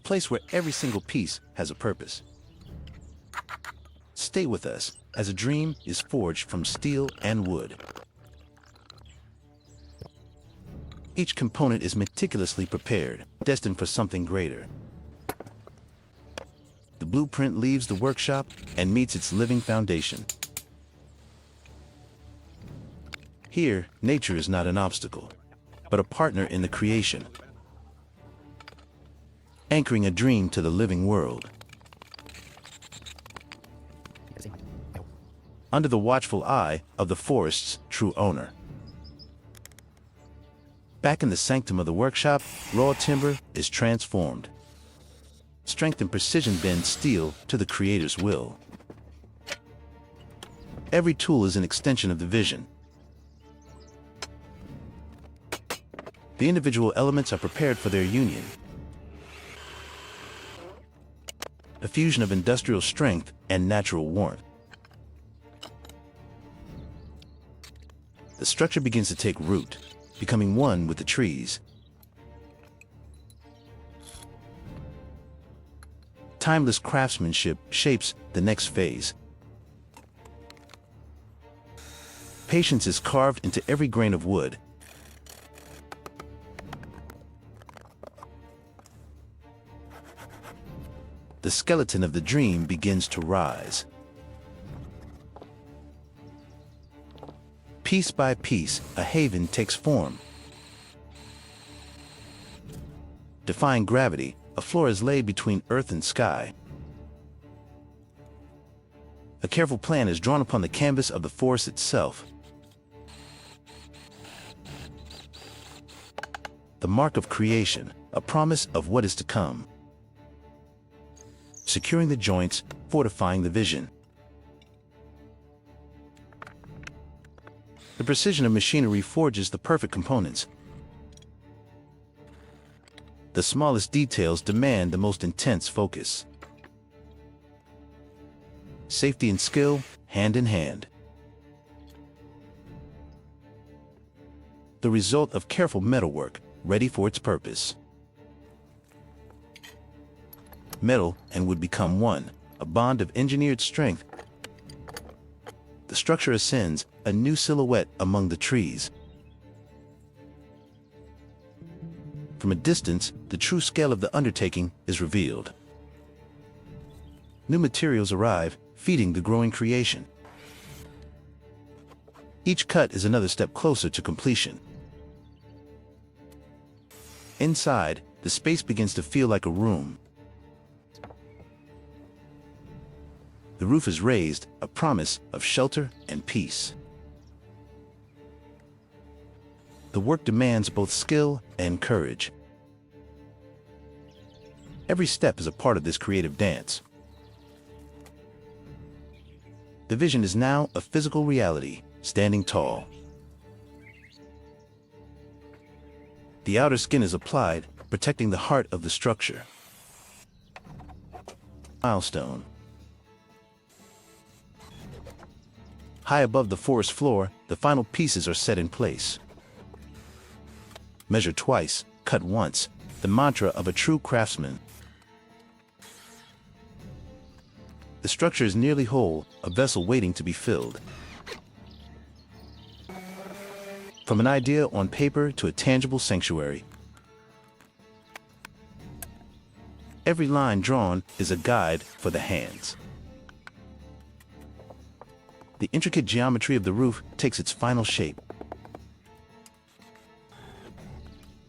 place where every single piece has a purpose. Stay with us as a dream is forged from steel and wood. Each component is meticulously prepared, destined for something greater. The blueprint leaves the workshop and meets its living foundation. Here, nature is not an obstacle, but a partner in the creation, anchoring a dream to the living world. Under the watchful eye of the forest's true owner. Back in the sanctum of the workshop, raw timber is transformed. Strength and precision bend steel to the creator's will. Every tool is an extension of the vision. The individual elements are prepared for their union. A fusion of industrial strength and natural warmth. The structure begins to take root, becoming one with the trees. Timeless craftsmanship shapes the next phase. Patience is carved into every grain of wood. The skeleton of the dream begins to rise. Piece by piece, a haven takes form. Defying gravity, a floor is laid between earth and sky. A careful plan is drawn upon the canvas of the forest itself. The mark of creation, a promise of what is to come. Securing the joints, fortifying the vision. The precision of machinery forges the perfect components. The smallest details demand the most intense focus. Safety and skill, hand in hand. The result of careful metalwork, ready for its purpose. Metal and wood become one, a bond of engineered strength. The structure ascends, a new silhouette among the trees. From a distance, the true scale of the undertaking is revealed. New materials arrive, feeding the growing creation. Each cut is another step closer to completion. Inside, the space begins to feel like a room. The roof is raised, a promise of shelter and peace. The work demands both skill and courage. Every step is a part of this creative dance. The vision is now a physical reality, standing tall. The outer skin is applied, protecting the heart of the structure. Milestone. High above the forest floor, the final pieces are set in place. Measure twice, cut once, the mantra of a true craftsman. The structure is nearly whole, a vessel waiting to be filled. From an idea on paper to a tangible sanctuary. Every line drawn is a guide for the hands. The intricate geometry of the roof takes its final shape.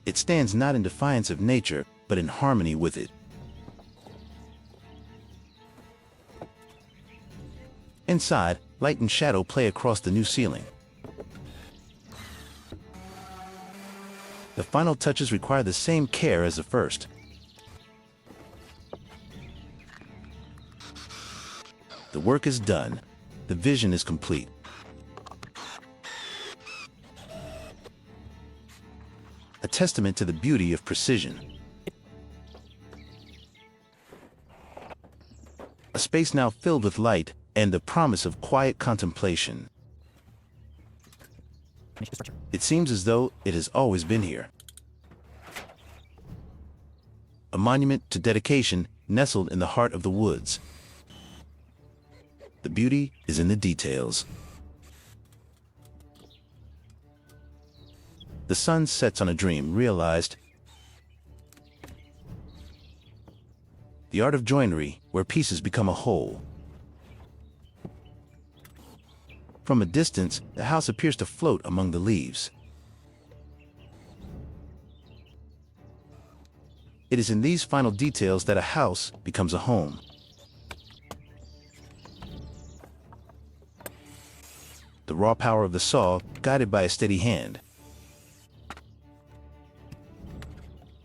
It stands not in defiance of nature, but in harmony with it. Inside, light and shadow play across the new ceiling. The final touches require the same care as the first. The work is done. The vision is complete. A testament to the beauty of precision. A space now filled with light and the promise of quiet contemplation. It seems as though it has always been here. a monument to dedication nestled in the heart of the woods. The beauty is in the details. The sun sets on a dream realized. The art of joinery, where pieces become a whole. From a distance, the house appears to float among the leaves. It is in these final details that a house becomes a home. The raw power of the saw, guided by a steady hand.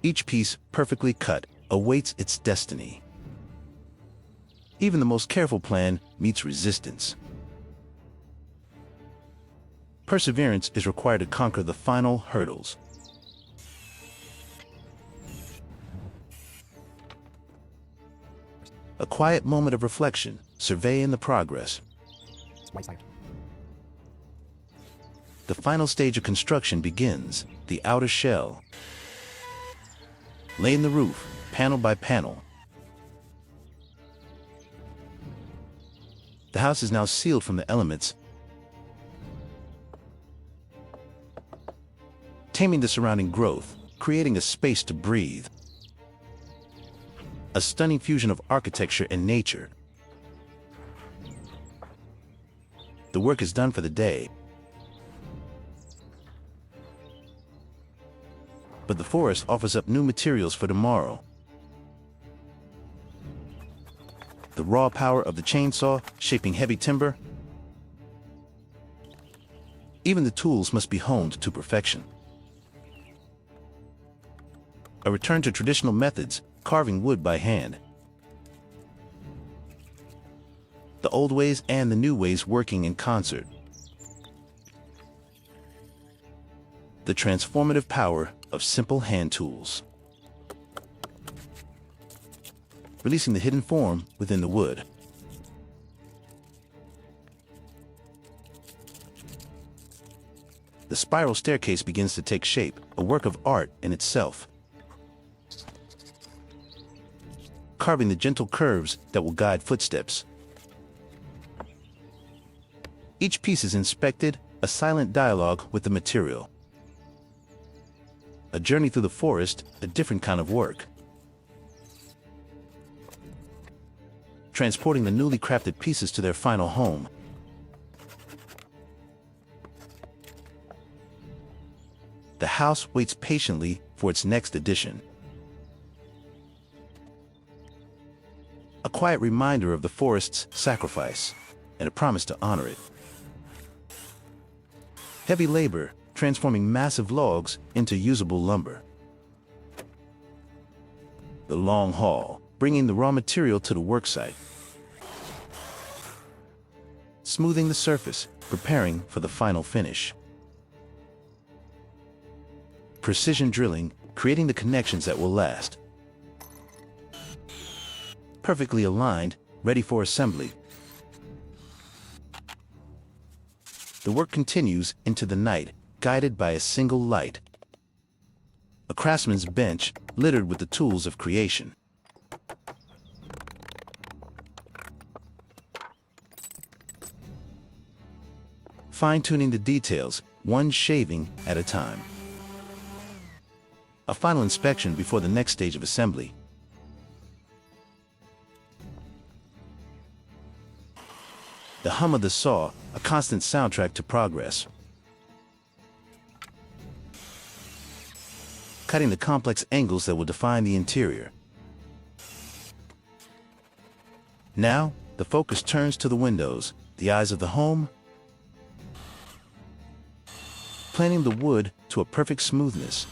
Each piece, perfectly cut, awaits its destiny. Even the most careful plan meets resistance. Perseverance is required to conquer the final hurdles. A quiet moment of reflection, surveying the progress. The final stage of construction begins, the outer shell. Laying the roof, panel by panel. The house is now sealed from the elements, taming the surrounding growth, creating a space to breathe. A stunning fusion of architecture and nature. The work is done for the day. But the forest offers up new materials for tomorrow. The raw power of the chainsaw, shaping heavy timber. Even the tools must be honed to perfection. A return to traditional methods, carving wood by hand. The old ways and the new ways working in concert. The transformative power of simple hand tools. Releasing the hidden form within the wood. The spiral staircase begins to take shape, a work of art in itself. Carving the gentle curves that will guide footsteps. Each piece is inspected, a silent dialogue with the material. A journey through the forest, a different kind of work. Transporting the newly crafted pieces to their final home. The house waits patiently for its next edition. A quiet reminder of the forest's sacrifice, and a promise to honor it. Heavy labor, transforming massive logs into usable lumber. The long haul, bringing the raw material to the worksite. Smoothing the surface, preparing for the final finish. Precision drilling, creating the connections that will last. Perfectly aligned, ready for assembly. The work continues into the night, guided by a single light. A craftsman's bench, littered with the tools of creation. Fine-tuning the details, one shaving at a time. A final inspection before the next stage of assembly. The hum of the saw, a constant soundtrack to progress. Cutting the complex angles that will define the interior. Now, the focus turns to the windows, the eyes of the home. Planing the wood to a perfect smoothness.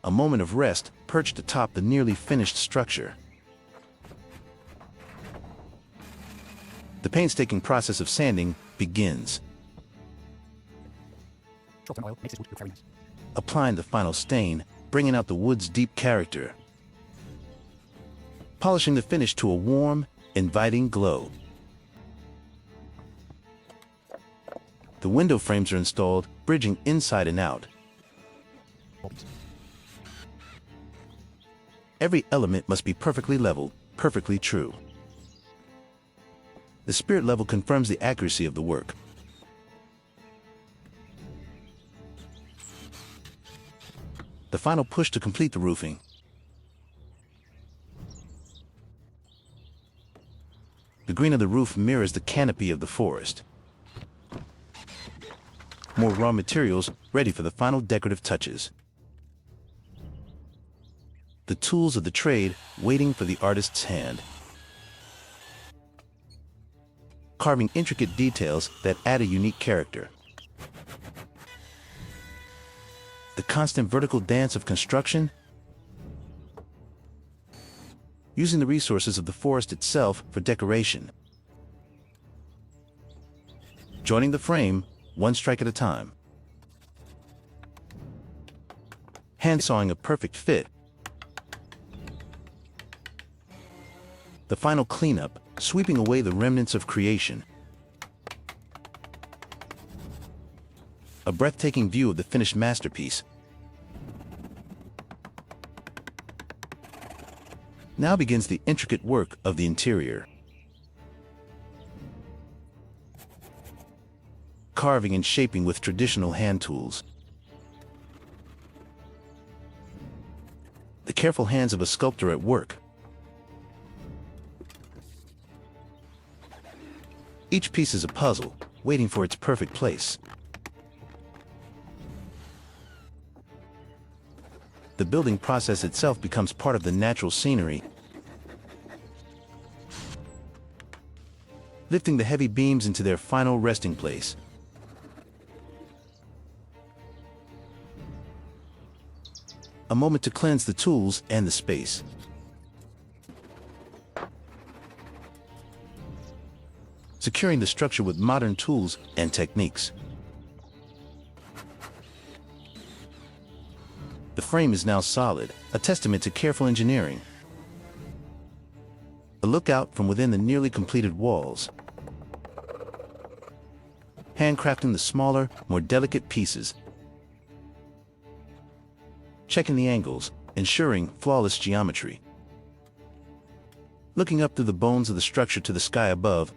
A moment of rest perched atop the nearly finished structure. The painstaking process of sanding begins. Applying the final stain, bringing out the wood's deep character. Polishing the finish to a warm, inviting glow. The window frames are installed, bridging inside and out. Every element must be perfectly leveled, perfectly true. The spirit level confirms the accuracy of the work. The final push to complete the roofing. The green of the roof mirrors the canopy of the forest. More raw materials ready for the final decorative touches. The tools of the trade waiting for the artist's hand. Carving intricate details that add a unique character. The constant vertical dance of construction, using the resources of the forest itself for decoration. Joining the frame, one strike at a time. Hand sawing a perfect fit. The final cleanup, sweeping away the remnants of creation. A breathtaking view of the finished masterpiece. Now begins the intricate work of the interior. Carving and shaping with traditional hand tools. The careful hands of a sculptor at work. Each piece is a puzzle, waiting for its perfect place. The building process itself becomes part of the natural scenery, lifting the heavy beams into their final resting place. A moment to cleanse the tools and the space. Securing the structure with modern tools and techniques. The frame is now solid, a testament to careful engineering. A look out from within the nearly completed walls. Handcrafting the smaller, more delicate pieces. Checking the angles, ensuring flawless geometry. Looking up through the bones of the structure to the sky above.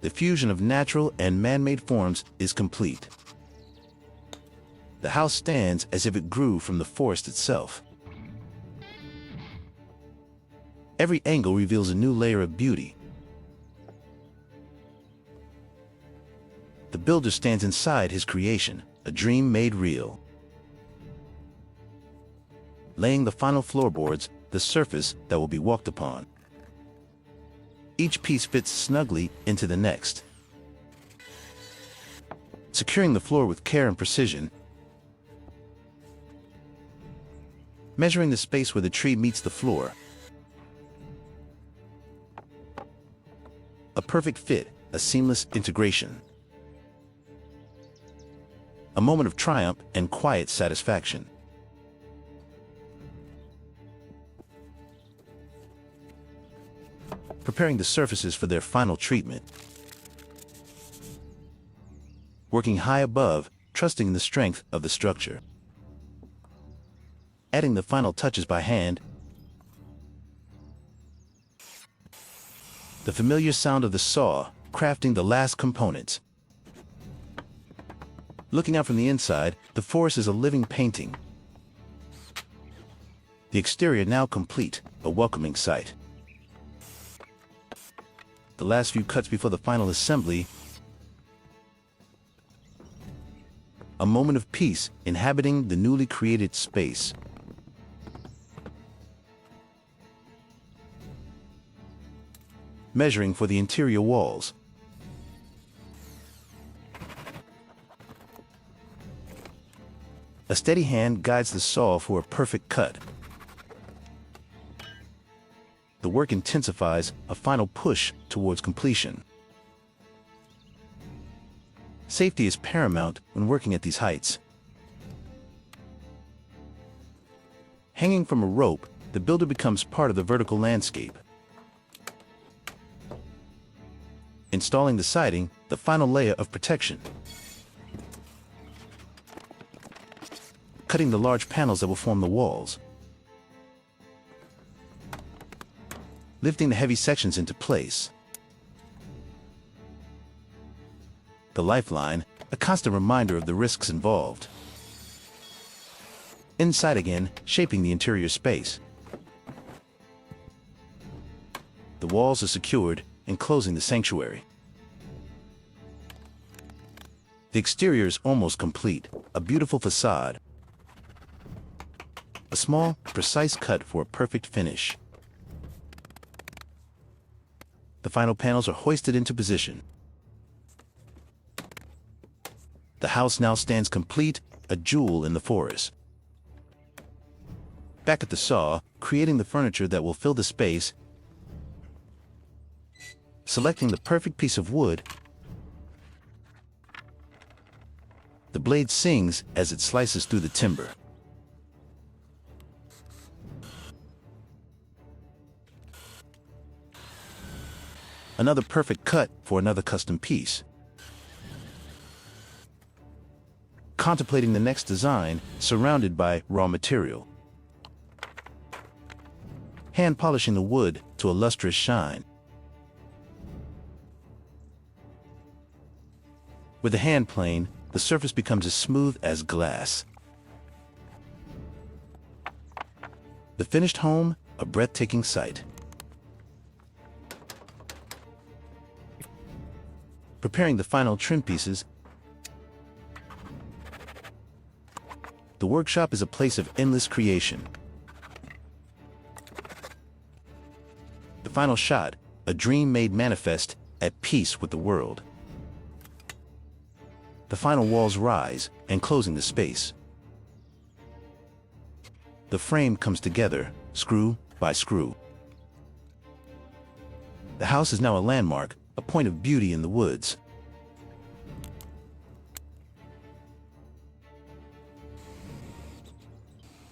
The fusion of natural and man-made forms is complete. The house stands as if it grew from the forest itself. Every angle reveals a new layer of beauty. The builder stands inside his creation, a dream made real. Laying the final floorboards, the surface that will be walked upon. Each piece fits snugly into the next. Securing the floor with care and precision. Measuring the space where the tree meets the floor. A perfect fit, a seamless integration. A moment of triumph and quiet satisfaction. Preparing the surfaces for their final treatment. Working high above, trusting in the strength of the structure. Adding the final touches by hand. The familiar sound of the saw, crafting the last components. Looking out from the inside, the forest is a living painting. The exterior now complete, a welcoming sight. The last few cuts before the final assembly. A moment of peace inhabiting the newly created space. Measuring for the interior walls. A steady hand guides the saw for a perfect cut. The work intensifies, a final push towards completion. Safety is paramount when working at these heights. Hanging from a rope, the builder becomes part of the vertical landscape. installing the siding, the final layer of protection. Cutting the large panels that will form the walls. Lifting the heavy sections into place. The lifeline, a constant reminder of the risks involved. Inside again, shaping the interior space. The walls are secured, enclosing the sanctuary. The exterior is almost complete, a beautiful facade. A small, precise cut for a perfect finish. The final panels are hoisted into position. The house now stands complete, a jewel in the forest. Back at the saw, creating the furniture that will fill the space, selecting the perfect piece of wood. The blade sings as it slices through the timber. Another perfect cut for another custom piece. Contemplating the next design, surrounded by raw material. Hand polishing the wood to a lustrous shine. With the hand plane, the surface becomes as smooth as glass. The finished home, a breathtaking sight. Preparing the final trim pieces. The workshop is a place of endless creation. The final shot, a dream made manifest, at peace with the world. The final walls rise, enclosing the space. The frame comes together, screw by screw. The house is now a landmark, a point of beauty in the woods.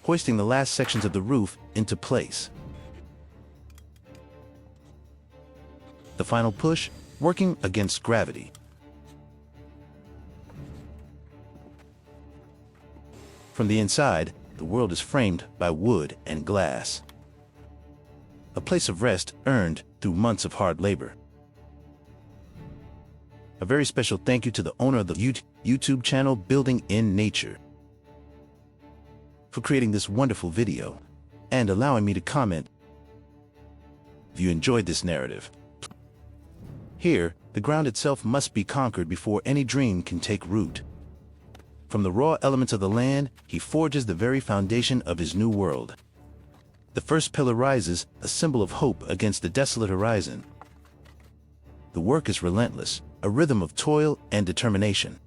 Hoisting the last sections of the roof into place. The final push, working against gravity. From the inside, the world is framed by wood and glass. A place of rest earned through months of hard labor. A very special thank you to the owner of the YouTube channel Building in Nature for creating this wonderful video and allowing me to comment if you enjoyed this narrative. Here, the ground itself must be conquered before any dream can take root. From the raw elements of the land, he forges the very foundation of his new world. The first pillar rises, a symbol of hope against the desolate horizon. The work is relentless, a rhythm of toil and determination.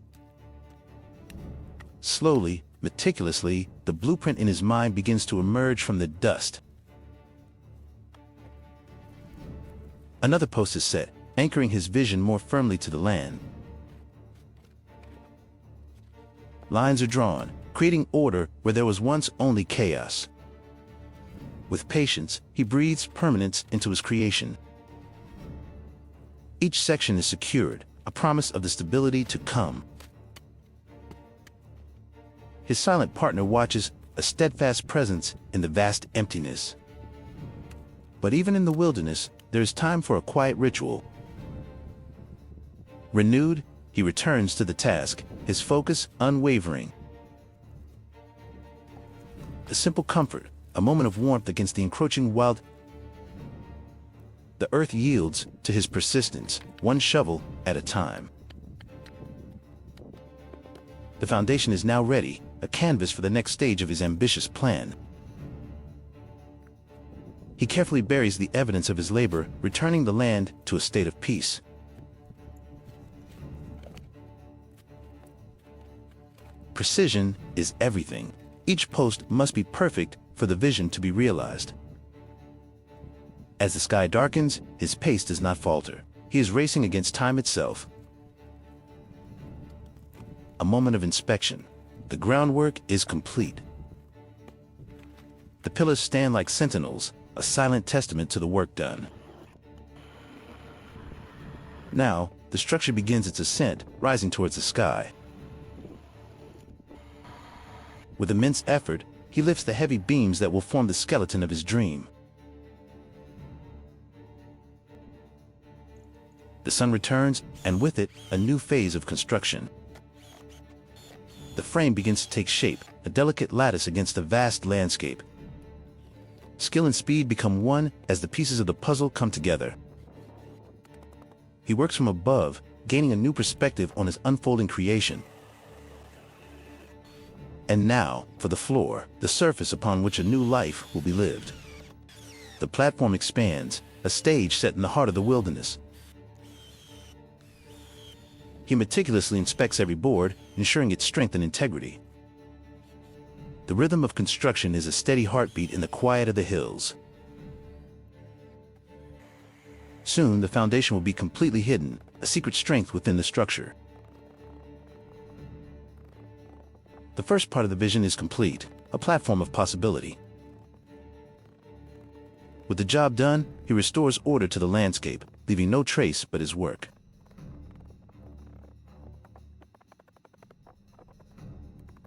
Slowly, meticulously, the blueprint in his mind begins to emerge from the dust. Another post is set, anchoring his vision more firmly to the land. Lines are drawn, creating order where there was once only chaos. With patience, he breathes permanence into his creation. Each section is secured, a promise of the stability to come. His silent partner watches, a steadfast presence in the vast emptiness. But even in the wilderness, there is time for a quiet ritual. Renewed, he returns to the task, his focus unwavering. A simple comfort, a moment of warmth against the encroaching wild. The earth yields to his persistence, one shovel at a time. The foundation is now ready, a canvas for the next stage of his ambitious plan. He carefully buries the evidence of his labor, returning the land to a state of peace. Precision is everything. Each post must be perfect for the vision to be realized. As the sky darkens, his pace does not falter. He is racing against time itself. A moment of inspection. The groundwork is complete. The pillars stand like sentinels, a silent testament to the work done. Now, the structure begins its ascent, rising towards the sky. With immense effort, he lifts the heavy beams that will form the skeleton of his dream. The sun returns, and with it, a new phase of construction. The frame begins to take shape, a delicate lattice against a vast landscape. Skill and speed become one as the pieces of the puzzle come together. He works from above, gaining a new perspective on his unfolding creation. And now, for the floor, the surface upon which a new life will be lived. The platform expands, a stage set in the heart of the wilderness. He meticulously inspects every board, ensuring its strength and integrity. The rhythm of construction is a steady heartbeat in the quiet of the hills. Soon, the foundation will be completely hidden, a secret strength within the structure. The first part of the vision is complete, a platform of possibility. With the job done, he restores order to the landscape, leaving no trace but his work.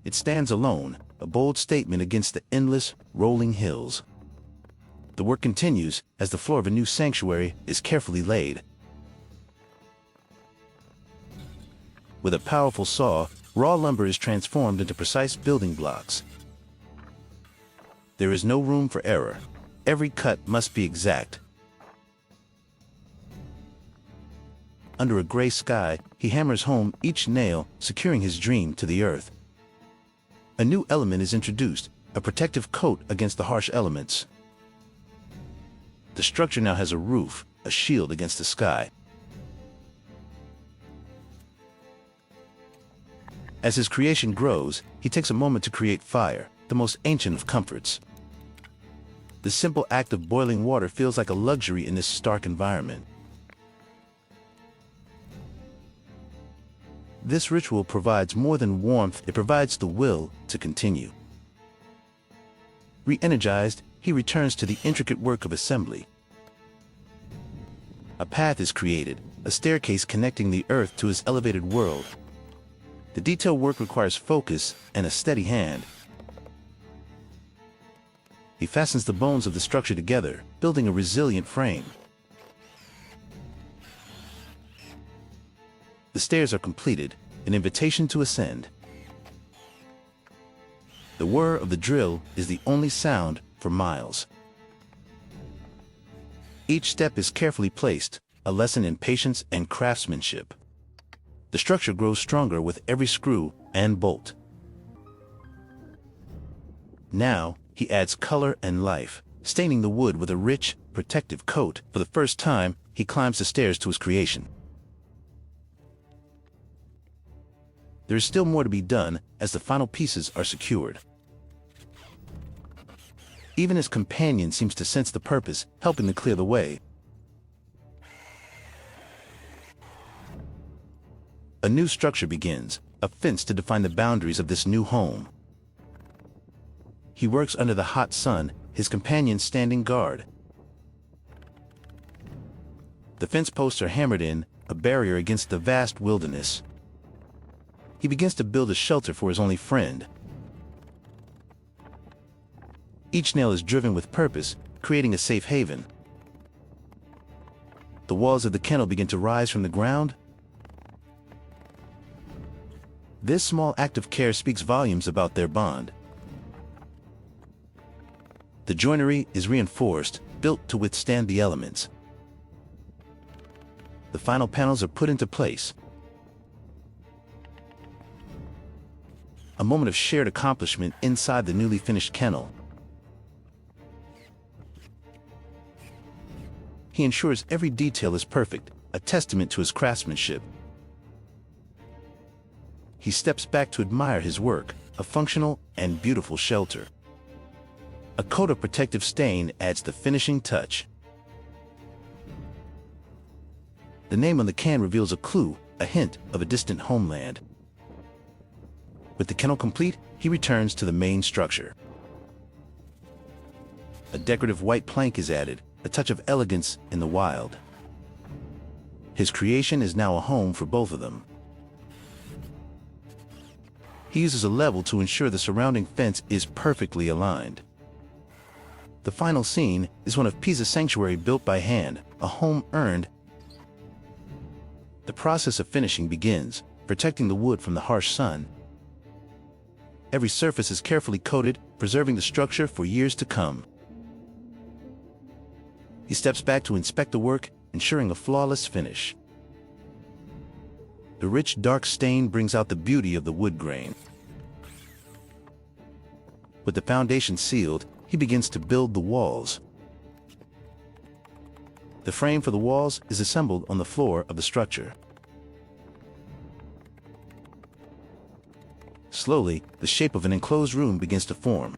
It stands alone, a bold statement against the endless, rolling hills. The work continues as the floor of a new sanctuary is carefully laid. With a powerful saw, raw lumber is transformed into precise building blocks. There is no room for error. Every cut must be exact. Under a gray sky, he hammers home each nail, securing his dream to the earth. A new element is introduced, a protective coat against the harsh elements. The structure now has a roof, a shield against the sky. As his creation grows, he takes a moment to create fire, the most ancient of comforts. The simple act of boiling water feels like a luxury in this stark environment. This ritual provides more than warmth, it provides the will to continue. Re-energized, he returns to the intricate work of assembly. A path is created, a staircase connecting the earth to his elevated world. The detail work requires focus and a steady hand. He fastens the bones of the structure together, building a resilient frame. The stairs are completed, an invitation to ascend. The whir of the drill is the only sound for miles. Each step is carefully placed, a lesson in patience and craftsmanship. The structure grows stronger with every screw and bolt. Now, he adds color and life, staining the wood with a rich, protective coat. For the first time, he climbs the stairs to his creation. There is still more to be done as the final pieces are secured. Even his companion seems to sense the purpose, helping to clear the way. A new structure begins, a fence to define the boundaries of this new home. He works under the hot sun, his companion standing guard. The fence posts are hammered in, a barrier against the vast wilderness. He begins to build a shelter for his only friend. Each nail is driven with purpose, creating a safe haven. The walls of the kennel begin to rise from the ground. This small act of care speaks volumes about their bond. The joinery is reinforced, built to withstand the elements. The final panels are put into place. A moment of shared accomplishment inside the newly finished kennel. He ensures every detail is perfect, a testament to his craftsmanship. He steps back to admire his work, a functional and beautiful shelter. A coat of protective stain adds the finishing touch. The name on the can reveals a clue, a hint of a distant homeland. With the kennel complete, he returns to the main structure. A decorative white plank is added, a touch of elegance in the wild. His creation is now a home for both of them. He uses a level to ensure the surrounding fence is perfectly aligned. The final scene is one of Pisa's sanctuary built by hand, a home earned. The process of finishing begins, protecting the wood from the harsh sun. Every surface is carefully coated, preserving the structure for years to come. He steps back to inspect the work, ensuring a flawless finish. The rich, dark stain brings out the beauty of the wood grain. With the foundation sealed, he begins to build the walls. The frame for the walls is assembled on the floor of the structure. Slowly, the shape of an enclosed room begins to form.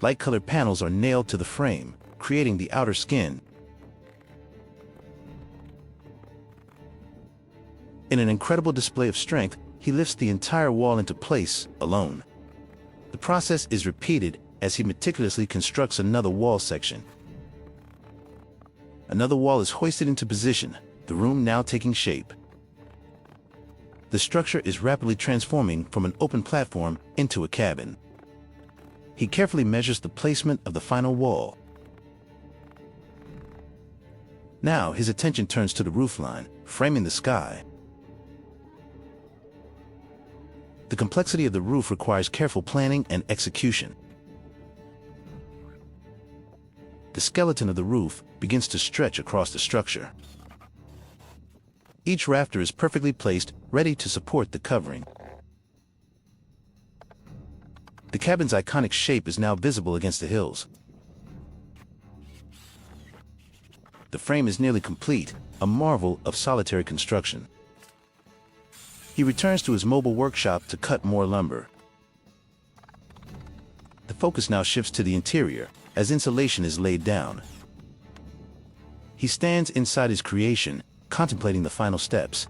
Light-colored panels are nailed to the frame, creating the outer skin. In an incredible display of strength, he lifts the entire wall into place, alone. The process is repeated as he meticulously constructs another wall section. Another wall is hoisted into position, the room now taking shape. The structure is rapidly transforming from an open platform into a cabin. He carefully measures the placement of the final wall. Now his attention turns to the roofline, framing the sky. The complexity of the roof requires careful planning and execution. The skeleton of the roof begins to stretch across the structure. Each rafter is perfectly placed, ready to support the covering. The cabin's iconic shape is now visible against the hills. The frame is nearly complete, a marvel of solitary construction. He returns to his mobile workshop to cut more lumber. The focus now shifts to the interior, as insulation is laid down. He stands inside his creation, contemplating the final steps.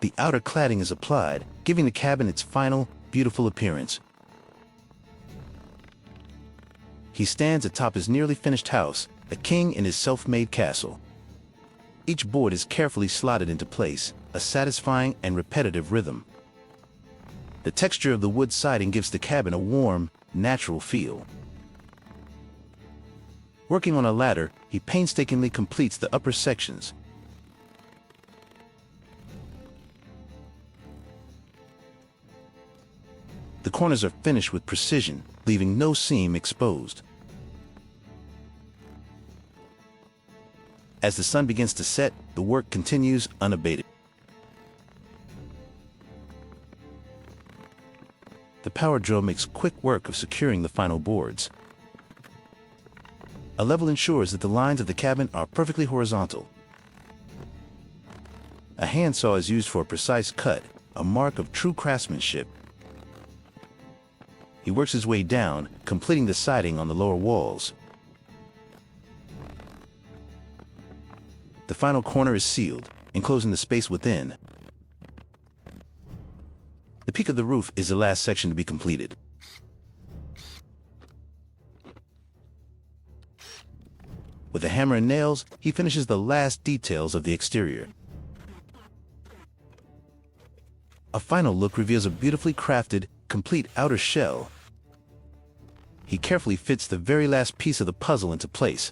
The outer cladding is applied, giving the cabin its final, beautiful appearance. He stands atop his nearly finished house, a king in his self-made castle. Each board is carefully slotted into place, a satisfying and repetitive rhythm. The texture of the wood siding gives the cabin a warm, natural feel. Working on a ladder, he painstakingly completes the upper sections. The corners are finished with precision, leaving no seam exposed. As the sun begins to set, the work continues unabated. The power drill makes quick work of securing the final boards. A level ensures that the lines of the cabin are perfectly horizontal. A handsaw is used for a precise cut, a mark of true craftsmanship. He works his way down, completing the siding on the lower walls. The final corner is sealed, enclosing the space within. The peak of the roof is the last section to be completed. With a hammer and nails, he finishes the last details of the exterior. A final look reveals a beautifully crafted, complete outer shell. He carefully fits the very last piece of the puzzle into place.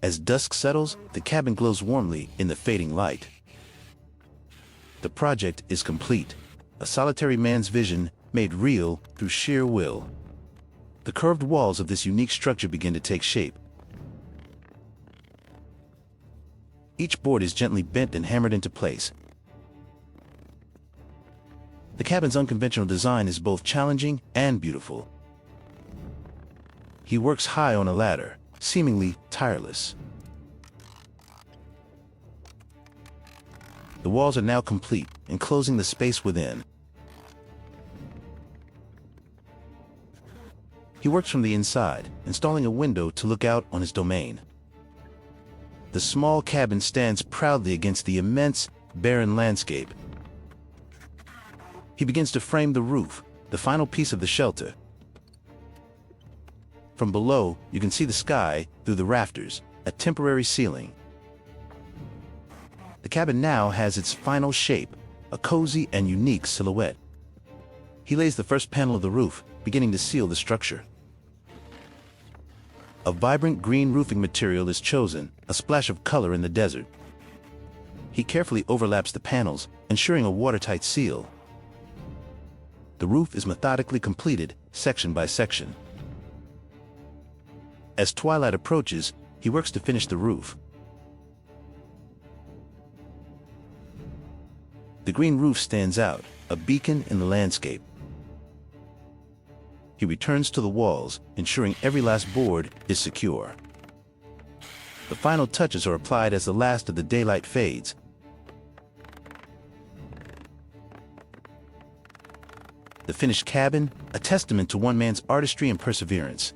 As dusk settles, the cabin glows warmly in the fading light. The project is complete, a solitary man's vision made real through sheer will. The curved walls of this unique structure begin to take shape. Each board is gently bent and hammered into place. The cabin's unconventional design is both challenging and beautiful. He works high on a ladder, seemingly tireless. The walls are now complete, enclosing the space within. He works from the inside, installing a window to look out on his domain. The small cabin stands proudly against the immense, barren landscape. He begins to frame the roof, the final piece of the shelter. From below, you can see the sky through the rafters, a temporary ceiling. The cabin now has its final shape, a cozy and unique silhouette. He lays the first panel of the roof, beginning to seal the structure. A vibrant green roofing material is chosen, a splash of color in the desert. He carefully overlaps the panels, ensuring a watertight seal. The roof is methodically completed, section by section. As twilight approaches, he works to finish the roof. The green roof stands out, a beacon in the landscape. He returns to the walls, ensuring every last board is secure. The final touches are applied as the last of the daylight fades. The finished cabin, a testament to one man's artistry and perseverance.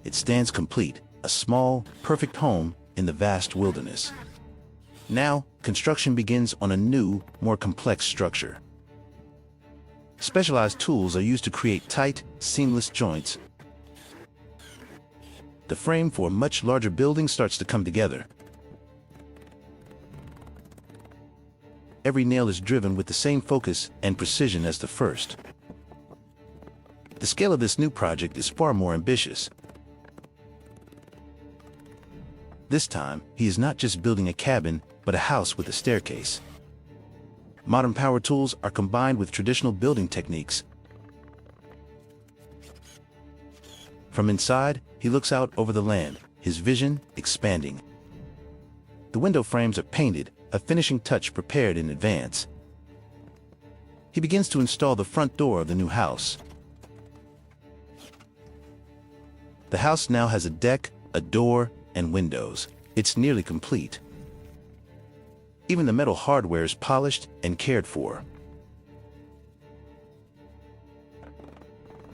It stands complete, a small, perfect home in the vast wilderness. Now, construction begins on a new, more complex structure. Specialized tools are used to create tight, seamless joints. The frame for a much larger building starts to come together. Every nail is driven with the same focus and precision as the first. The scale of this new project is far more ambitious. This time, he is not just building a cabin, but a house with a staircase. Modern power tools are combined with traditional building techniques. From inside, he looks out over the land, his vision expanding. The window frames are painted, a finishing touch prepared in advance. He begins to install the front door of the new house. The house now has a deck, a door, and windows. It's nearly complete. Even the metal hardware is polished and cared for.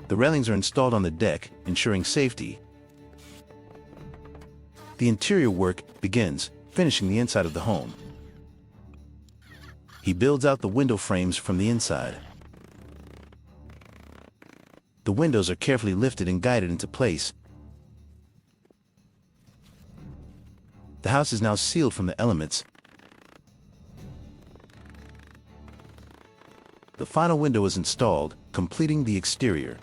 The railings are installed on the deck, ensuring safety. The interior work begins, finishing the inside of the home. He builds out the window frames from the inside. The windows are carefully lifted and guided into place. The house is now sealed from the elements. The final window is installed, completing the exterior.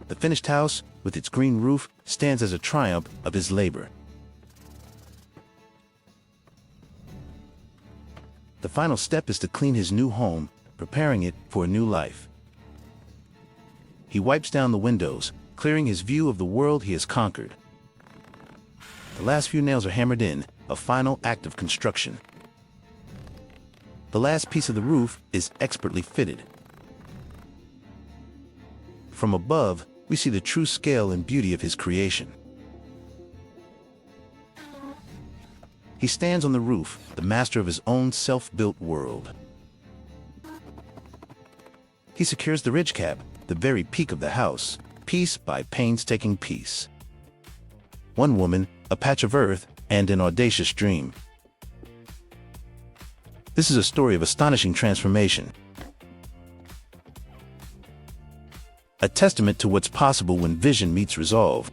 The finished house, with its green roof, stands as a triumph of his labor. The final step is to clean his new home, preparing it for a new life. He wipes down the windows, clearing his view of the world he has conquered. The last few nails are hammered in, a final act of construction. The last piece of the roof is expertly fitted. From above, we see the true scale and beauty of his creation. He stands on the roof, the master of his own self-built world. He secures the ridge cap, the very peak of the house, piece by painstaking piece. One woman, a patch of earth, and an audacious dream. This is a story of astonishing transformation. A testament to what's possible when vision meets resolve.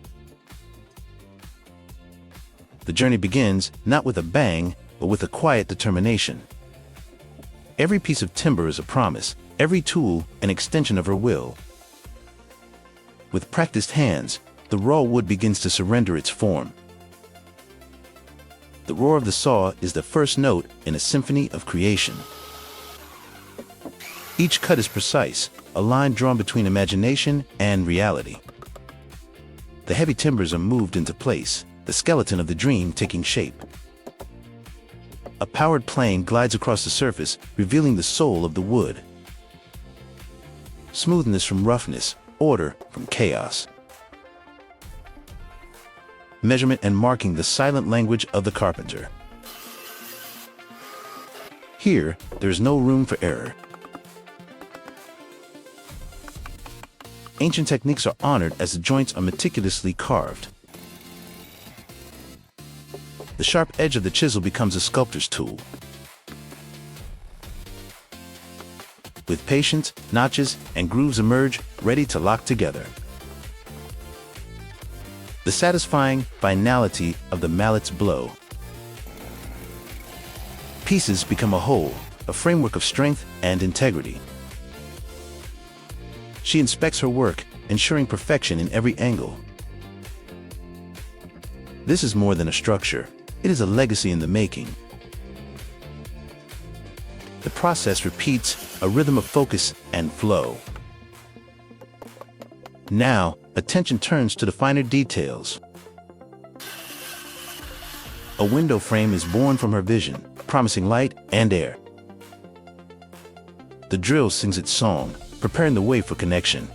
The journey begins, not with a bang, but with a quiet determination. Every piece of timber is a promise, every tool an extension of her will. With practiced hands, the raw wood begins to surrender its form. The roar of the saw is the first note in a symphony of creation. Each cut is precise, a line drawn between imagination and reality. The heavy timbers are moved into place, the skeleton of the dream taking shape. A powered plane glides across the surface, revealing the soul of the wood. Smoothness from roughness, order from chaos. Measurement and marking the silent language of the carpenter. Here, there is no room for error. Ancient techniques are honored as the joints are meticulously carved. The sharp edge of the chisel becomes a sculptor's tool. With patience, notches and grooves emerge, ready to lock together. The satisfying finality of the mallet's blow. Pieces become a whole, a framework of strength and integrity. She inspects her work, ensuring perfection in every angle. This is more than a structure. It is a legacy in the making. The process repeats, a rhythm of focus and flow. Now, attention turns to the finer details. A window frame is born from her vision, promising light and air. The drill sings its song, preparing the way for connection.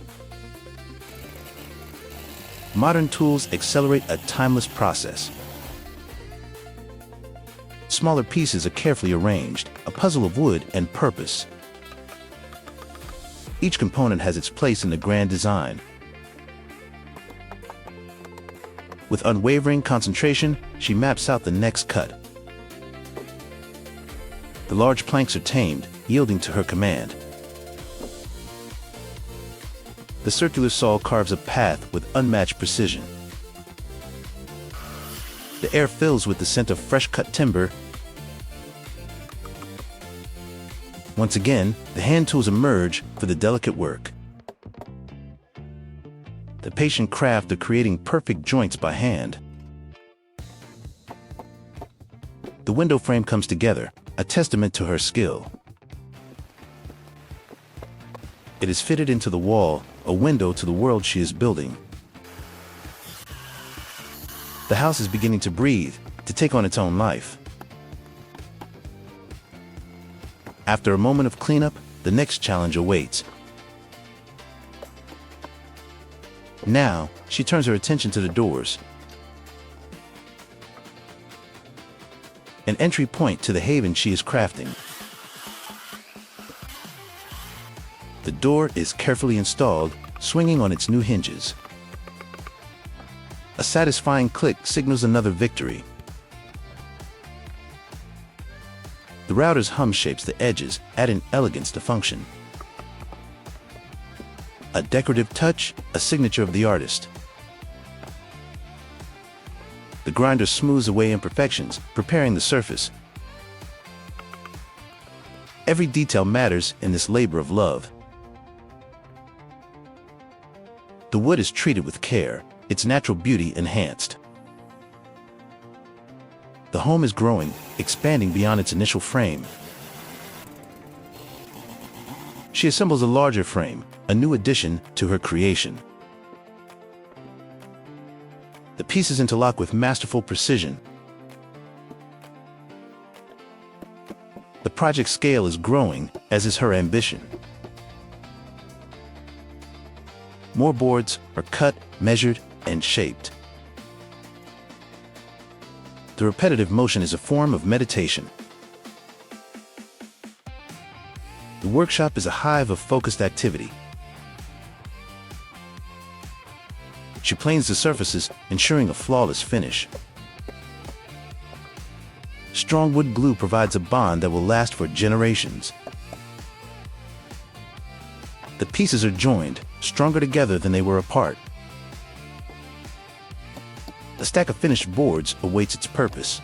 Modern tools accelerate a timeless process. Smaller pieces are carefully arranged, a puzzle of wood and purpose. Each component has its place in the grand design. With unwavering concentration, she maps out the next cut. The large planks are tamed, yielding to her command. The circular saw carves a path with unmatched precision. The air fills with the scent of fresh-cut timber. Once again, the hand tools emerge for the delicate work. The patient craft of creating perfect joints by hand. The window frame comes together, a testament to her skill. It is fitted into the wall, a window to the world she is building. The house is beginning to breathe, to take on its own life. After a moment of cleanup, the next challenge awaits. Now, she turns her attention to the doors. An entry point to the haven she is crafting. The door is carefully installed, swinging on its new hinges. A satisfying click signals another victory. The router's hum shapes the edges, adding elegance to function. A decorative touch, a signature of the artist. The grinder smooths away imperfections, preparing the surface. Every detail matters in this labor of love. The wood is treated with care, its natural beauty enhanced. The home is growing, expanding beyond its initial frame. She assembles a larger frame, a new addition to her creation. The pieces interlock with masterful precision. The project scale is growing, as is her ambition. More boards are cut, measured, and shaped. The repetitive motion is a form of meditation. The workshop is a hive of focused activity. She planes the surfaces, ensuring a flawless finish. Strong wood glue provides a bond that will last for generations. The pieces are joined, stronger together than they were apart. A stack of finished boards awaits its purpose.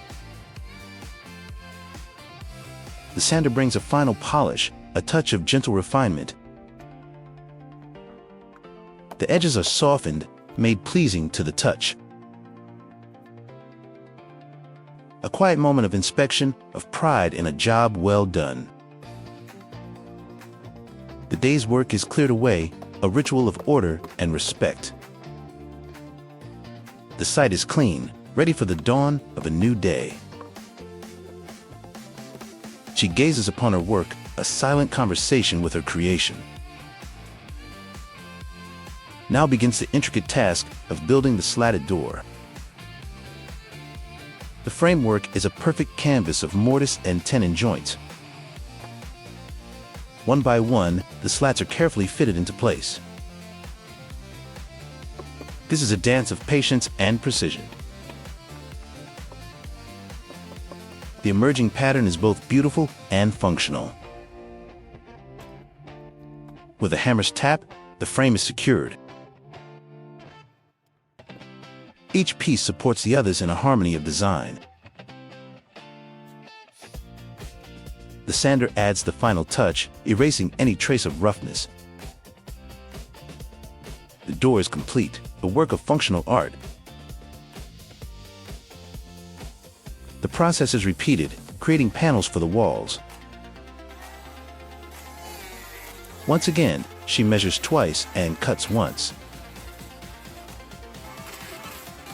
The sander brings a final polish, a touch of gentle refinement. The edges are softened, made pleasing to the touch. A quiet moment of inspection, of pride in a job well done. The day's work is cleared away, a ritual of order and respect. The site is clean, ready for the dawn of a new day. She gazes upon her work, a silent conversation with her creation. Now begins the intricate task of building the slatted door. The framework is a perfect canvas of mortise and tenon joints. One by one, the slats are carefully fitted into place. This is a dance of patience and precision. The emerging pattern is both beautiful and functional. With a hammer's tap, the frame is secured. Each piece supports the others in a harmony of design. The sander adds the final touch, erasing any trace of roughness. The door is complete, a work of functional art. The process is repeated, creating panels for the walls. Once again, she measures twice and cuts once.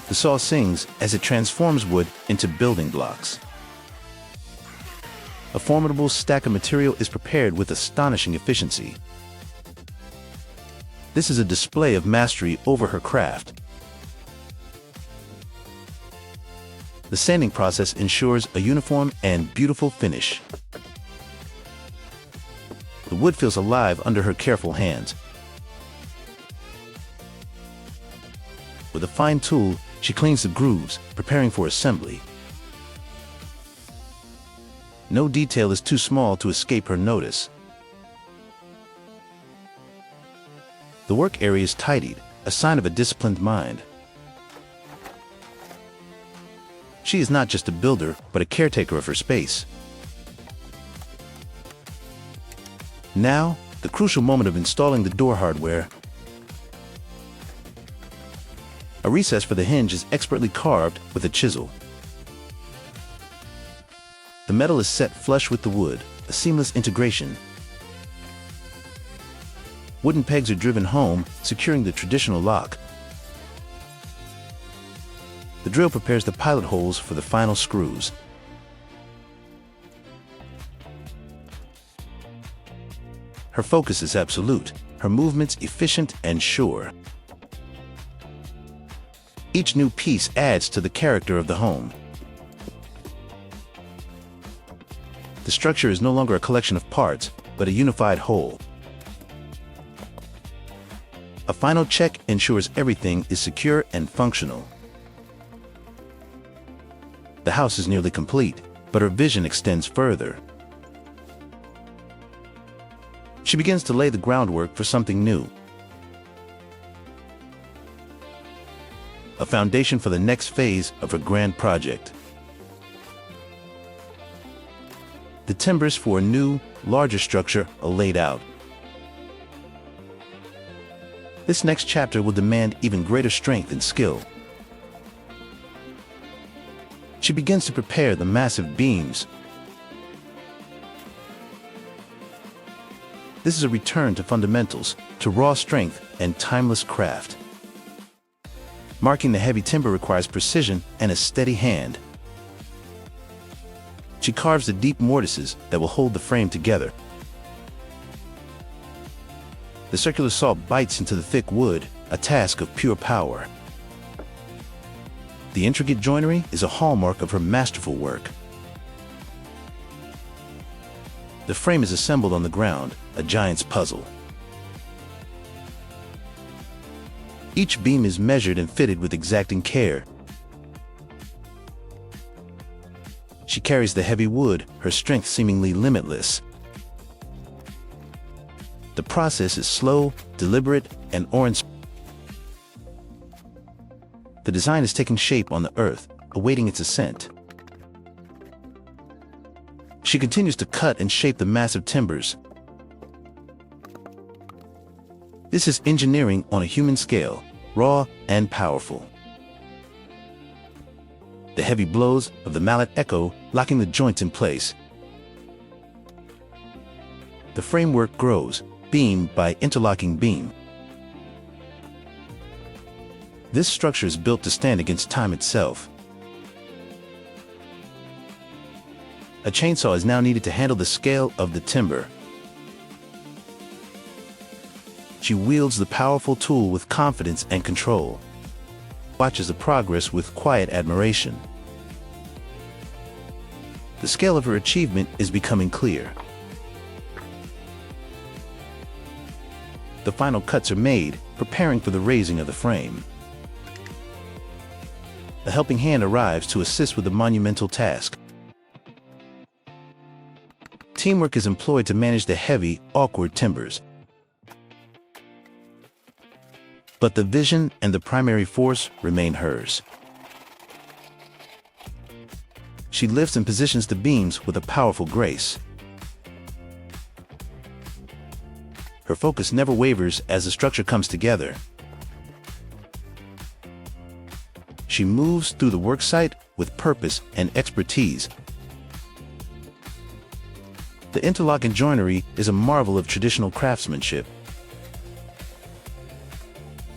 The saw sings as it transforms wood into building blocks. A formidable stack of material is prepared with astonishing efficiency. This is a display of mastery over her craft. The sanding process ensures a uniform and beautiful finish. The wood feels alive under her careful hands. With a fine tool, she cleans the grooves, preparing for assembly. No detail is too small to escape her notice. The work area is tidied, a sign of a disciplined mind. She is not just a builder, but a caretaker of her space. Now, the crucial moment of installing the door hardware. A recess for the hinge is expertly carved with a chisel. The metal is set flush with the wood, a seamless integration. Wooden pegs are driven home, securing the traditional lock. The drill prepares the pilot holes for the final screws. Her focus is absolute, her movements efficient and sure. Each new piece adds to the character of the home. The structure is no longer a collection of parts, but a unified whole. A final check ensures everything is secure and functional. The house is nearly complete, but her vision extends further. She begins to lay the groundwork for something new. A foundation for the next phase of her grand project. The timbers for a new, larger structure are laid out. This next chapter will demand even greater strength and skill. She begins to prepare the massive beams. This is a return to fundamentals, to raw strength and timeless craft. Marking the heavy timber requires precision and a steady hand. She carves the deep mortises that will hold the frame together. The circular saw bites into the thick wood, a task of pure power. The intricate joinery is a hallmark of her masterful work. The frame is assembled on the ground, a giant's puzzle. Each beam is measured and fitted with exacting care. She carries the heavy wood, her strength seemingly limitless. The process is slow, deliberate, and awe-inspiring. The design is taking shape on the earth, awaiting its ascent. She continues to cut and shape the massive timbers. This is engineering on a human scale, raw and powerful. The heavy blows of the mallet echo, locking the joints in place. The framework grows, beam by interlocking beam. This structure is built to stand against time itself. A chainsaw is now needed to handle the scale of the timber. She wields the powerful tool with confidence and control. Watches the progress with quiet admiration. The scale of her achievement is becoming clear. The final cuts are made, preparing for the raising of the frame. A helping hand arrives to assist with the monumental task. Teamwork is employed to manage the heavy, awkward timbers. but the vision and the primary force remain hers. She lifts and positions the beams with a powerful grace. Her focus never wavers as the structure comes together. She moves through the worksite with purpose and expertise. The interlock and joinery is a marvel of traditional craftsmanship.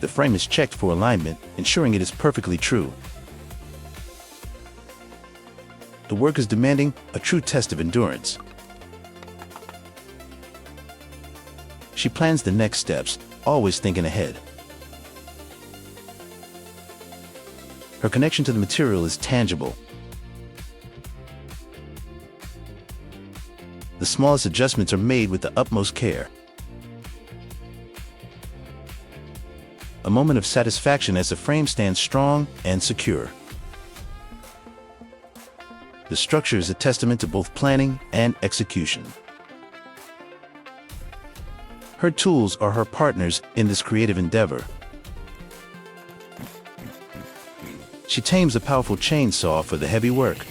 The frame is checked for alignment, ensuring it is perfectly true. The work is demanding, a true test of endurance. She plans the next steps, always thinking ahead. Her connection to the material is tangible. The smallest adjustments are made with the utmost care. A moment of satisfaction as the frame stands strong and secure. The structure is a testament to both planning and execution. Her tools are her partners in this creative endeavor. She tames a powerful chainsaw for the heavy work.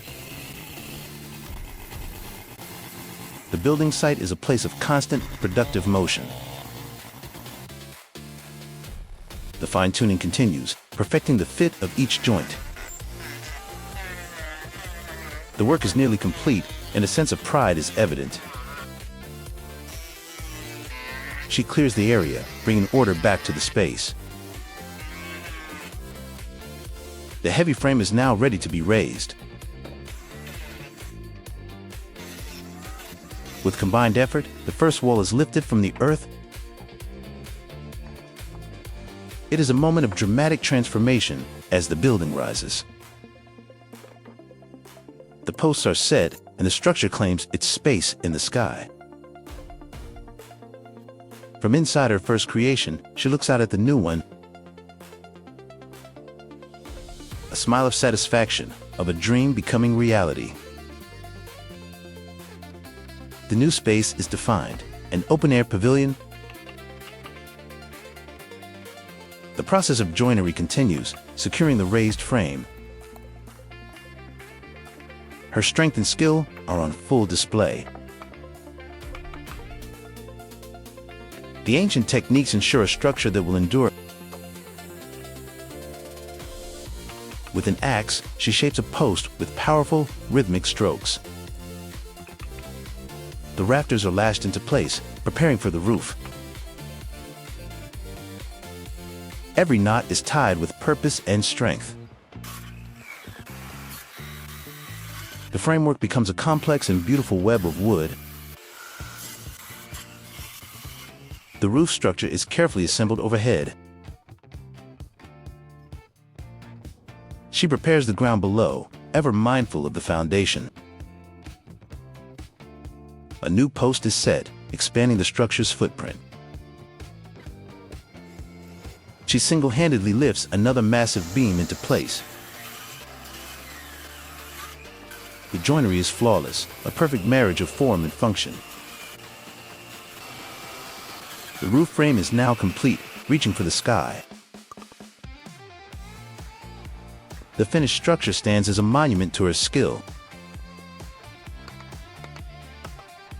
The building site is a place of constant, productive motion. The fine-tuning continues, perfecting the fit of each joint. The work is nearly complete, and a sense of pride is evident. She clears the area, bringing order back to the space. The heavy frame is now ready to be raised. With combined effort, the first wall is lifted from the earth. It is a moment of dramatic transformation as the building rises. The posts are set, and the structure claims its space in the sky. From inside her first creation, she looks out at the new one. A smile of satisfaction, of a dream becoming reality. The new space is defined, an open-air pavilion. The process of joinery continues, securing the raised frame. Her strength and skill are on full display. The ancient techniques ensure a structure that will endure. With an axe, she shapes a post with powerful, rhythmic strokes. The rafters are lashed into place, preparing for the roof. Every knot is tied with purpose and strength. The framework becomes a complex and beautiful web of wood. The roof structure is carefully assembled overhead. She prepares the ground below, ever mindful of the foundation. A new post is set, expanding the structure's footprint. She single-handedly lifts another massive beam into place. The joinery is flawless, a perfect marriage of form and function. The roof frame is now complete, reaching for the sky. The finished structure stands as a monument to her skill.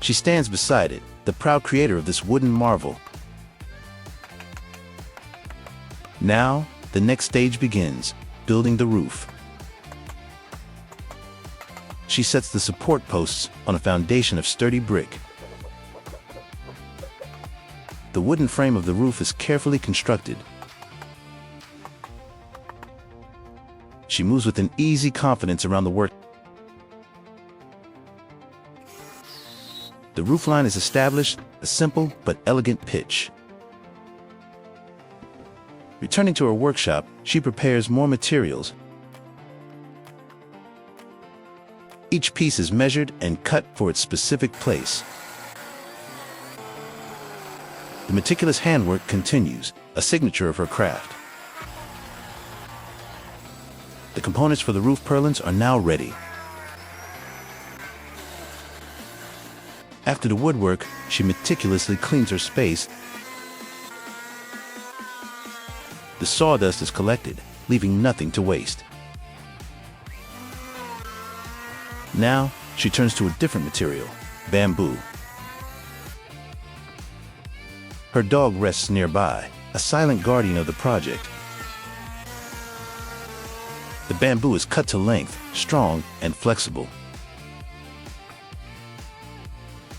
She stands beside it, the proud creator of this wooden marvel. Now, the next stage begins, building the roof. She sets the support posts on a foundation of sturdy brick. The wooden frame of the roof is carefully constructed. She moves with an easy confidence around the work. The roofline is established, a simple but elegant pitch. Returning to her workshop, she prepares more materials. Each piece is measured and cut for its specific place. The meticulous handwork continues, a signature of her craft. The components for the roof purlins are now ready. After the woodwork, she meticulously cleans her space. sawdust is collected, leaving nothing to waste. Now, she turns to a different material, bamboo. Her dog rests nearby, a silent guardian of the project. The bamboo is cut to length, strong and flexible.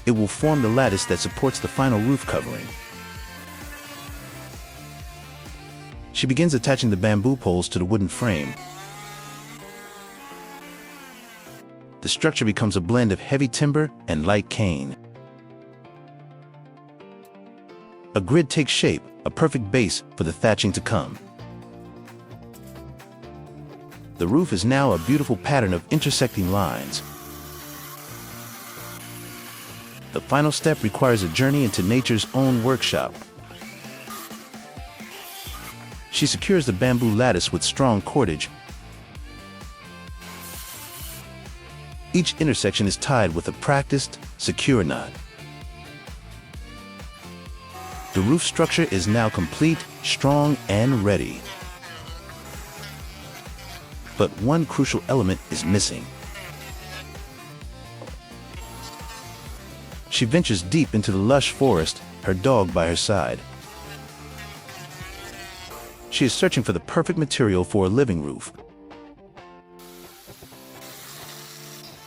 It will form the lattice that supports the final roof covering. She begins attaching the bamboo poles to the wooden frame. The structure becomes a blend of heavy timber and light cane. A grid takes shape, a perfect base for the thatching to come. The roof is now a beautiful pattern of intersecting lines. The final step requires a journey into nature's own workshop. She secures the bamboo lattice with strong cordage. Each intersection is tied with a practiced, secure knot. The roof structure is now complete, strong, and ready. But one crucial element is missing. She ventures deep into the lush forest, her dog by her side. She is searching for the perfect material for a living roof.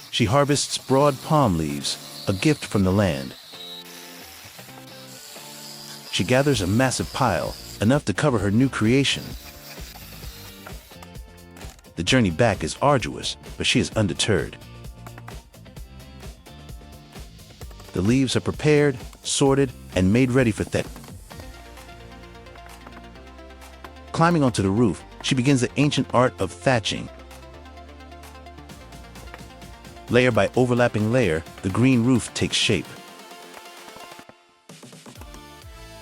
She harvests broad palm leaves, a gift from the land. She gathers a massive pile, enough to cover her new creation. The journey back is arduous, but she is undeterred. The leaves are prepared, sorted, and made ready for thatch. Climbing onto the roof, she begins the ancient art of thatching. Layer by overlapping layer, the green roof takes shape.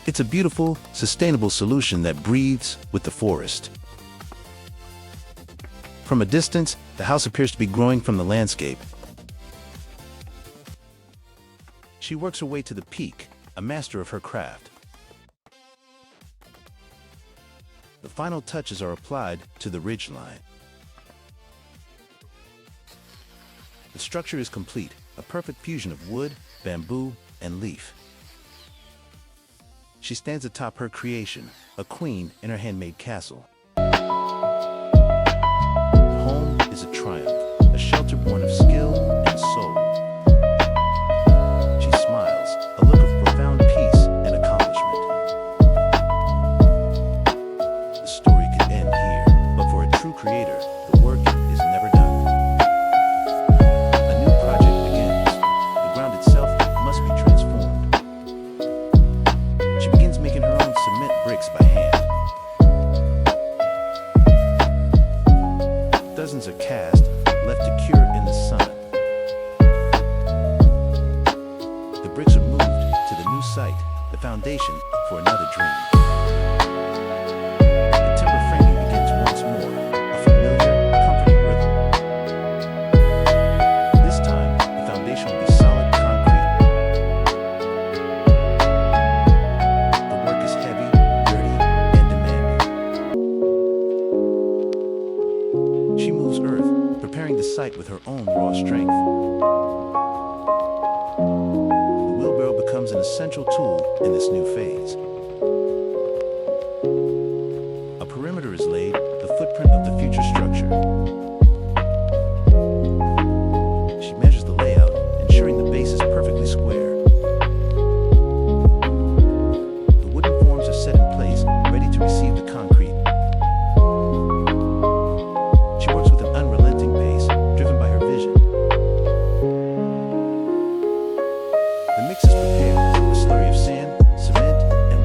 It's a beautiful, sustainable solution that breathes with the forest. From a distance, the house appears to be growing from the landscape. She works her way to the peak, a master of her craft. The final touches are applied to the ridgeline. The structure is complete, a perfect fusion of wood, bamboo, and leaf. She stands atop her creation, a queen in her handmade castle. Home is a triumph, a shelter born of skill and soul. She smiles, a look of profound peace and accomplishment. The story could end here, but for a true creator, the work is never done. A new project begins. The ground itself must be transformed. She begins making her own cement bricks by hand. Dozens are cast, left to cure in the sun. The bricks are moved to the new site, the foundation for another dream. The timber framing begins once more, a familiar, comforting rhythm. This time, the foundation will be solid concrete. The work is heavy, dirty, and demanding. She moves earth, preparing the site with her own raw strength. The wheelbarrow becomes an essential tool in this new phase. A perimeter is laid, the footprint of the future structure. She measures the layout, ensuring the base is perfectly square. The wooden forms are set in place, ready to receive the concrete. She works with an unrelenting pace, driven by her vision. The mix is prepared, a slurry of sand, cement, and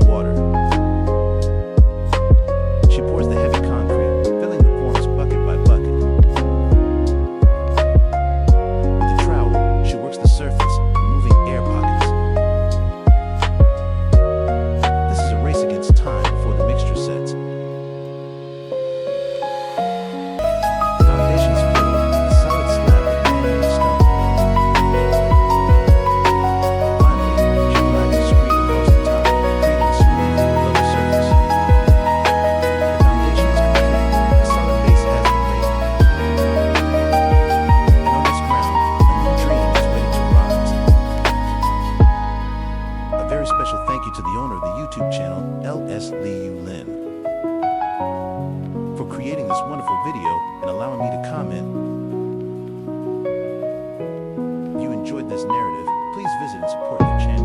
L.S. Liu Lin, for creating this wonderful video and allowing me to comment. If you enjoyed this narrative, please visit and support your channel.